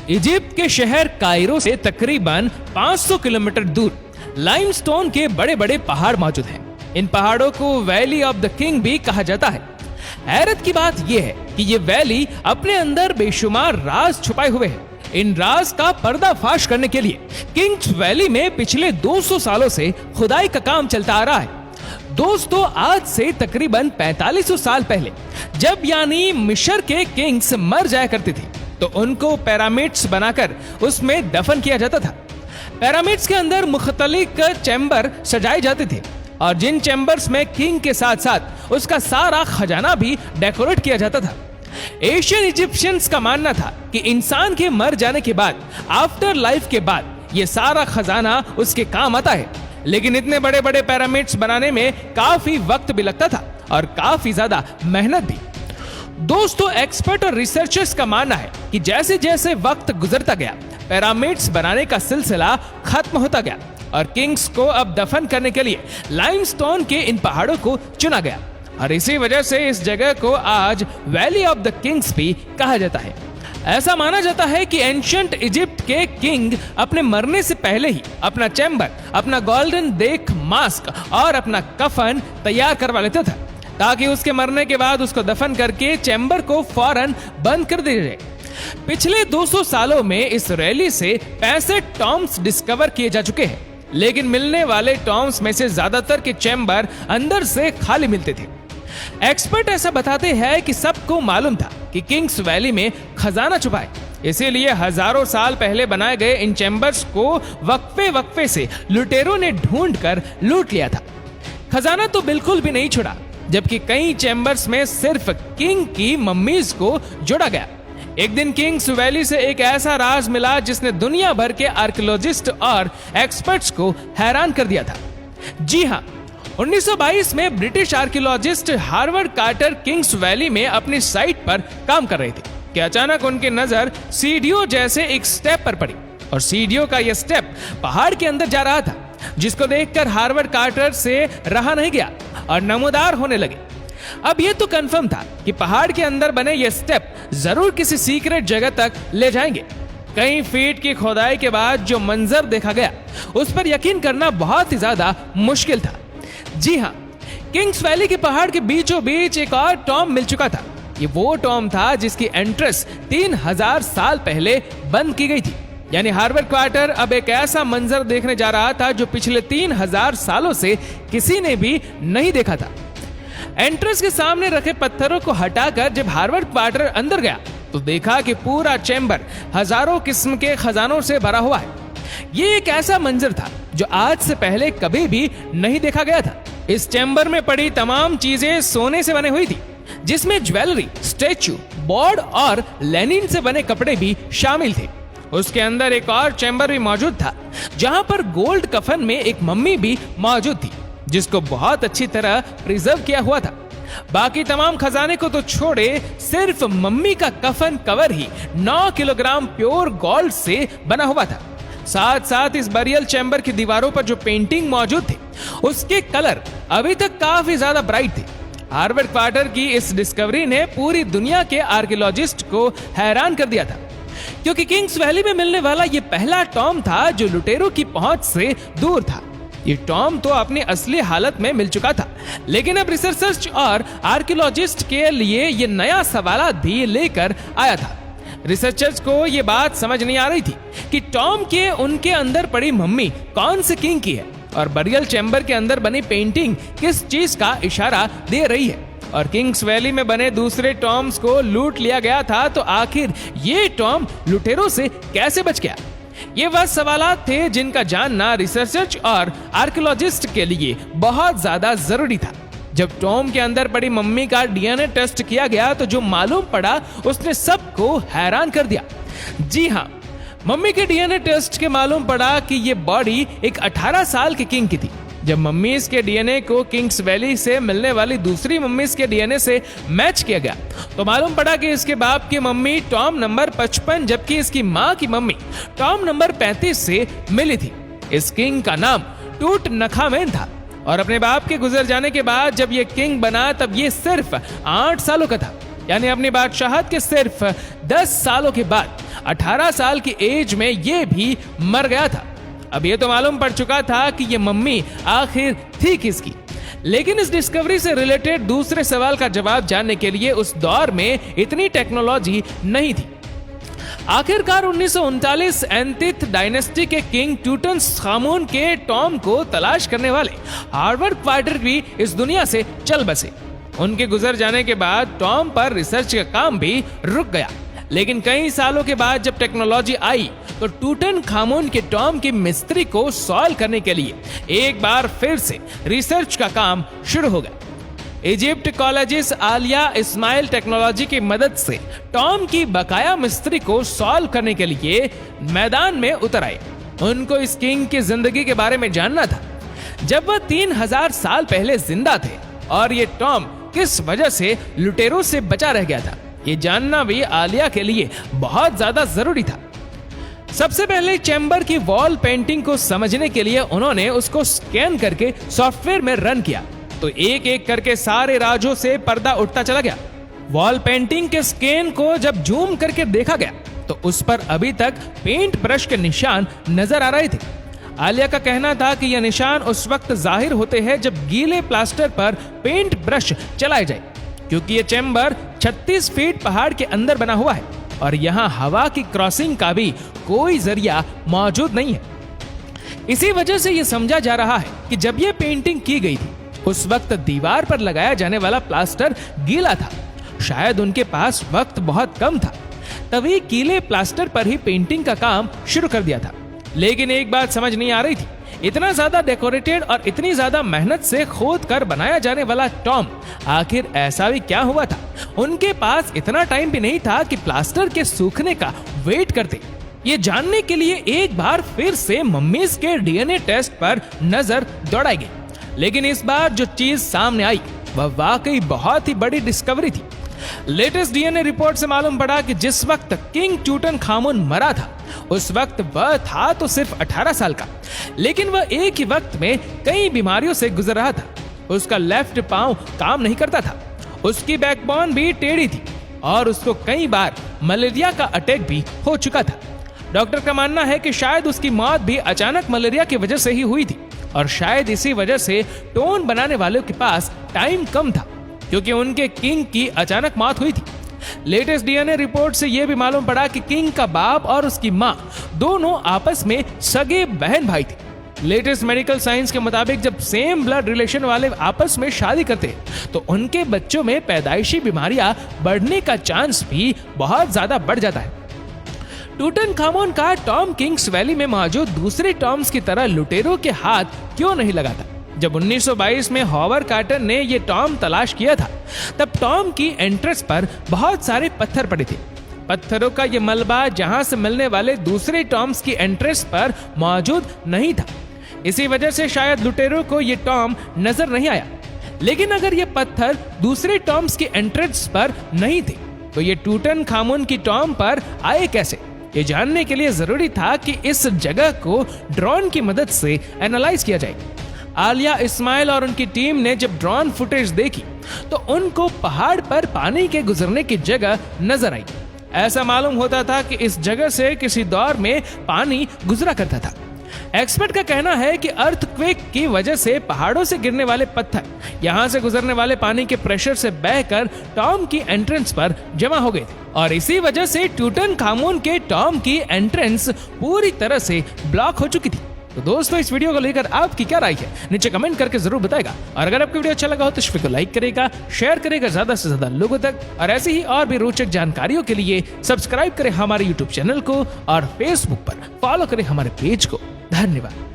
Egypt के शहर Cairo से तकरीबन 500 किलोमीटर दूर लाइमस्टोन के बड़े बड़े पहाड़ मौजूद हैं। इन पहाड़ों को वैली ऑफ द किंग भी कहा जाता है। हैरत की बात यह है कि ये वैली अपने अंदर बेशुमार राज छुपाए हुए है। इन राज का पर्दाफाश करने के लिए किंग्स वैली में पिछले 200 सालों से खुदाई का काम चलता आ रहा है। दोस्तों, आज से तकरीबन 4500 साल पहले जब यानी मिस्र के किंग्स मर जाया करते थे तो उनको पिरामिड्स बनाकर उसमें दफन किया जाता था। पिरामिड्स के अंदर मुख्तलिफ चैम्बर सजाए जाते थे और जिन चैम्बर्स में किंग के साथ साथ उसका सारा खजाना भी डेकोरेट किया जाता था। एशियन इजिप्शियंस का मानना था कि इंसान के मर जाने के बाद आफ्टर लाइफ के बाद ये सारा खजाना उसके काम आता है। लेकिन इतने बड़े बड़े पिरामिड्स बनाने में काफी वक्त भी लगता था और काफी ज्यादा मेहनत भी। दोस्तों, एक्सपर्ट और रिसर्चर्स का मानना है कि जैसे जैसे वक्त गुजरता गया पिरामिड्स बनाने का सिलसिला खत्म होता गया और किंग्स को अब दफन करने के लिए लाइमस्टोन के इन पहाड़ों को चुना गया और इसी वजह से इस जगह को आज वैली ऑफ द किंग्स भी कहा जाता है। ऐसा माना जाता है कि एंशिएंट इजिप्ट के किंग अपने मरने से पहले ही अपना चैम्बर, अपना गोल्डन देख मास्क और अपना कफन तैयार करवा लेता था ताकि उसके मरने के बाद उसको दफन करके चैम्बर को फौरन बंद कर दिया जाए। पिछले 200 सालों में इस रैली से 65 टॉम्स डिस्कवर किए जा चुके हैं, लेकिन मिलने वाले टॉम्स में से ज्यादातर के चैम्बर अंदर से खाली मिलते थे। एक्सपर्ट ऐसा बताते हैं कि सबको मालूम था कि किंग्स वैली में खजाना छुपा है, इसीलिए हजारों साल पहले बनाए गए इन चैम्बर्स को वक्फे वक्फे से लुटेरों ने ढूंढ कर लूट लिया था। खजाना तो बिल्कुल भी नहीं छुड़ा, जबकि कई चैम्बर्स में सिर्फ किंग की मम्मीज को जोड़ा गया। एक दिन किंग्स वैली से एक ऐसा राज मिला जिसने दुनिया भर के आर्कियोलॉजिस्ट और एक्सपर्ट्स को हैरान कर दिया था। जी हाँ, 1922 में British archaeologist Harvard Carter Kings valley में अपनी साइट पर काम कर रहे थे कि अचानक उनकी नजर सीढ़ियों जैसे एक स्टेप पर पड़ी और सीढ़ियों का यह स्टेप पहाड़ के अंदर जा रहा था, जिसको देखकर हार्वर्ड कार्टर से रहा नहीं गया और नमूदार होने लगे। अब यह तो कंफर्म था कि पहाड़ के अंदर बने ये स्टेप जरूर किसी सीक्रेट जगह तक ले जाएंगे। कई फीट की खोदाई के बाद जो मंजर देखा गया उस पर यकीन करना बहुत ही ज्यादा मुश्किल था। जी हाँ, किंग्स वैली के पहाड़ के बीचों बीच एक और टॉम मिल चुका था। ये वो टॉम था जिसकी एंट्रेंस 3000 साल पहले बंद की गई थी। यानी हार्वर्ड कार्टर अब एक ऐसा मंजर देखने जा रहा था जो पिछले 3000 सालों से किसी ने भी नहीं देखा था। एंट्रेंस के सामने रखे पत्थरों को हटाकर जब हार्वर्ड कार्टर अंदर गया तो देखा कि पूरा चैम्बर हजारों किस्म के खजानों से भरा हुआ है। ये एक ऐसा मंजर था जो आज से पहले कभी भी नहीं देखा गया था। इस चैम्बर में पड़ी तमाम चीजें सोने से बनी हुई थी, जिसमें ज्वेलरी, स्टैचू, बोर्ड और लेनिन से बने कपड़े भी शामिल थे। उसके अंदर एक और चैम्बर भी मौजूद था जहां पर गोल्ड कफन में एक मम्मी भी मौजूद थी, जिसको बहुत अच्छी तरह प्रिजर्व किया हुआ था। बाकी तमाम खजाने को तो छोड़े, सिर्फ मम्मी का कफन कवर ही 9 किलोग्राम प्योर गोल्ड से बना हुआ था। साथ साथ इस बरियल चैम्बर की दीवारों पर जो पेंटिंग मौजूद थे उसके कलर अभी तक काफी ज्यादा ब्राइट थे। हार्वर्ड कार्टर की इस डिस्कवरी ने पूरी दुनिया के आर्कियोलॉजिस्ट को हैरान कर दिया था, क्योंकि किंग्स वैली में मिलने वाला ये पहला टॉम था जो लुटेरों की पहुंच से दूर था। ये टॉम तो अपनी असली हालत में मिल चुका था, लेकिन अब रिसर्चर्स और आर्कियोलॉजिस्ट के लिए ये नया सवाल भी लेकर आया था। रिसर्चर्स को ये बात समझ नहीं आ रही थी कि टॉम के उनके अंदर पड़ी मम्मी कौन से किंग की है और बरियल चैम्बर के अंदर बनी पेंटिंग किस चीज का इशारा दे रही है। और किंग्स वैली में बने दूसरे टॉम्स को लूट लिया गया था, तो आखिर ये टॉम लुटेरों से कैसे बच गया? ये वह सवालात थे जिनका जानना रिसर्चर्स और आर्कियोलॉजिस्ट के लिए बहुत ज्यादा जरूरी था। जब टॉम के अंदर पड़ी मम्मी का डीएनए टेस्ट किया गया तो जो मालूम पड़ा उसने सबको हैरान कर दिया। जी हाँ, मम्मी के डीएनए टेस्ट के मालूम पड़ा कि ये बॉडी एक 18 साल के किंग की थी। जब मम्मीज के डीएनए को किंग्स वैली से मिलने वाली दूसरी मम्मीज के डीएनए से मैच किया गया तो मालूम पड़ा कि इसके बाप की मम्मी टॉम नंबर 55 जबकि इसकी माँ की मम्मी टॉम नंबर 35 से मिली थी। इस किंग का नाम टूट नखामेन था और अपने बाप के गुजर जाने के बाद जब ये किंग बना तब ये सिर्फ 8 सालों का था। यानी अपनी बादशाहत के सिर्फ 10 सालों के बाद 18 साल की एज में ये भी मर गया था। अब ये तो मालूम पड़ चुका था कि ये मम्मी आखिर थी किसकी, लेकिन इस डिस्कवरी से रिलेटेड दूसरे सवाल का जवाब जानने के लिए उस दौर में इतनी टेक्नोलॉजी नहीं थी। आखिरकार 1939 एंतिथ डायनेस्टी के किंग टूटनखामुन के टॉम को तलाश करने वाले हार्वर्ड क्वार्टर भी इस दुनिया से चल बसे। उनके गुजर जाने के बाद टॉम पर रिसर्च का काम भी रुक गया, लेकिन कई सालों के बाद जब टेक्नोलॉजी आई तो टूटनखामुन के टॉम की मिस्ट्री को सॉल्व करने के लिए एक बार फिर से रिसर्च का काम शुरू हो गया। इजिप्टोलॉजिस्ट आलिया इस्माइल टेक्नोलॉजी की मदद से टॉम की बकाया मिस्ट्री को सॉल्व करने के लिए मैदान में उतर आए। उनको इस किंग की जिंदगी के बारे में जानना था, जब वह 3000 साल पहले जिंदा थे, और ये टॉम किस वजह से लुटेरों से बचा रह गया था। ये जानना भी आलिया के लिए बहुत ज्यादा जरूरी था। सबसे पहले चैम्बर की वॉल पेंटिंग को समझने के लिए उन्होंने उसको स्कैन करके सॉफ्टवेयर में रन किया, तो एक एक करके सारे राजों से पर्दा उठता चला गया। वॉल पेंटिंग के स्कैन को जब जूम करके देखा गया तो उस पर अभी तक पेंट ब्रश के निशान नजर आ रहे थे। आलिया का कहना था कि यह निशान उस वक्त जाहिर होते हैं जब गीले प्लास्टर पर पेंट ब्रश चलाए जाए, क्योंकि यह चैम्बर 36 फीट पहाड़ के अंदर बना हुआ है और यहाँ हवा की क्रॉसिंग का भी कोई जरिया मौजूद नहीं है। इसी वजह से यह समझा जा रहा है कि जब यह पेंटिंग की गई थी उस वक्त दीवार पर लगाया जाने वाला प्लास्टर गीला था। शायद उनके पास वक्त बहुत कम था, तभी गीले प्लास्टर पर ही पेंटिंग का काम शुरू कर दिया था। लेकिन एक बात समझ नहीं आ रही थी, इतना ज्यादा डेकोरेटेड और इतनी ज्यादा मेहनत से खोद कर बनाया जाने वाला टॉम आखिर ऐसा भी क्या हुआ था। उनके पास इतना टाइम भी नहीं था कि प्लास्टर के सूखने का वेट करते। ये जानने के लिए एक बार फिर से मम्मीज के डीएनए टेस्ट पर नजर दौड़ाई गई, लेकिन इस बार जो चीज सामने आई वह वाकई बहुत ही बड़ी डिस्कवरी थी। लेटेस्ट डीएनए रिपोर्ट से मालूम पड़ा कि जिस वक्त किंग टूटनखामुन मरा था उस वक्त वह था तो सिर्फ 18 साल का, लेकिन वह एक ही वक्त में कई बीमारियों से गुजर रहा था। उसका लेफ्ट पांव काम नहीं करता था, उसकी बैकबोन भी टेढ़ी थी और उसको कई बार मलेरिया का अटैक भी हो चुका था। डॉक्टर का मानना है कि शायद उसकी मौत भी अचानक मलेरिया की वजह से ही हुई थी और शायद इसी वजह से टोन बनाने वालों के पास टाइम कम था, क्योंकि उनके किंग की अचानक मौत हुई थी। लेटेस्ट डीएनए रिपोर्ट से यह भी मालूम पड़ा कि किंग का बाप और उसकी मां दोनों आपस में सगे बहन भाई थे। लेटेस्ट मेडिकल साइंस के मुताबिक जब सेम ब्लड रिलेशन वाले आपस में शादी करते हैं तो उनके बच्चों में पैदाइशी बीमारियां बढ़ने का चांस भी बहुत ज्यादा बढ़ जाता है। टूटनखामुन का टॉम किंग्स वैली में मौजूद दूसरे टॉम्स की तरह लुटेरों के हाथ क्यों नहीं लगा था। जब 1922 में हॉवर्ड कार्टर ने ये टॉम तलाश किया था तब टॉम की एंट्रेंस पर बहुत सारे पत्थर पड़े थे। पत्थरों का ये मलबा जहां से मिलने वाले दूसरे टॉम्स की एंट्रेंस पर मौजूद नहीं था, इसी वजह से शायद लुटेरों को ये टॉम नजर नहीं आया। लेकिन अगर ये पत्थर दूसरे टॉम्स की एंट्रेंस पर नहीं थे तो ये टूटनखामुन की टॉम पर आए कैसे। ये जानने के लिए जरूरी था कि इस जगह को ड्रोन की मदद से एनालाइज किया जाए। आलिया इस्माइल और उनकी टीम ने जब ड्रोन फुटेज देखी तो उनको पहाड़ पर पानी के गुजरने की जगह नजर आई। ऐसा मालूम होता था कि इस जगह से किसी दौर में पानी गुजरा करता था। एक्सपर्ट का कहना है कि अर्थक्वेक की वजह से पहाड़ों से गिरने वाले पत्थर यहां से गुजरने वाले पानी के प्रेशर से बहकर टॉम की एंट्रेंस पर जमा हो गए थे और इसी वजह से टूटनखामुन के टॉम की एंट्रेंस पूरी तरह से ब्लॉक हो चुकी थी। तो दोस्तों, इस वीडियो को लेकर आपकी क्या राय है नीचे कमेंट करके जरूर बताएगा, और अगर आपको वीडियो अच्छा लगा हो तो इस वीडियो को लाइक करेगा, शेयर करेगा ज्यादा से ज्यादा लोगों तक, और ऐसी ही और भी रोचक जानकारियों के लिए सब्सक्राइब करें हमारे यूट्यूब चैनल को और फेसबुक पर फॉलो करें हमारे पेज को। धन्यवाद।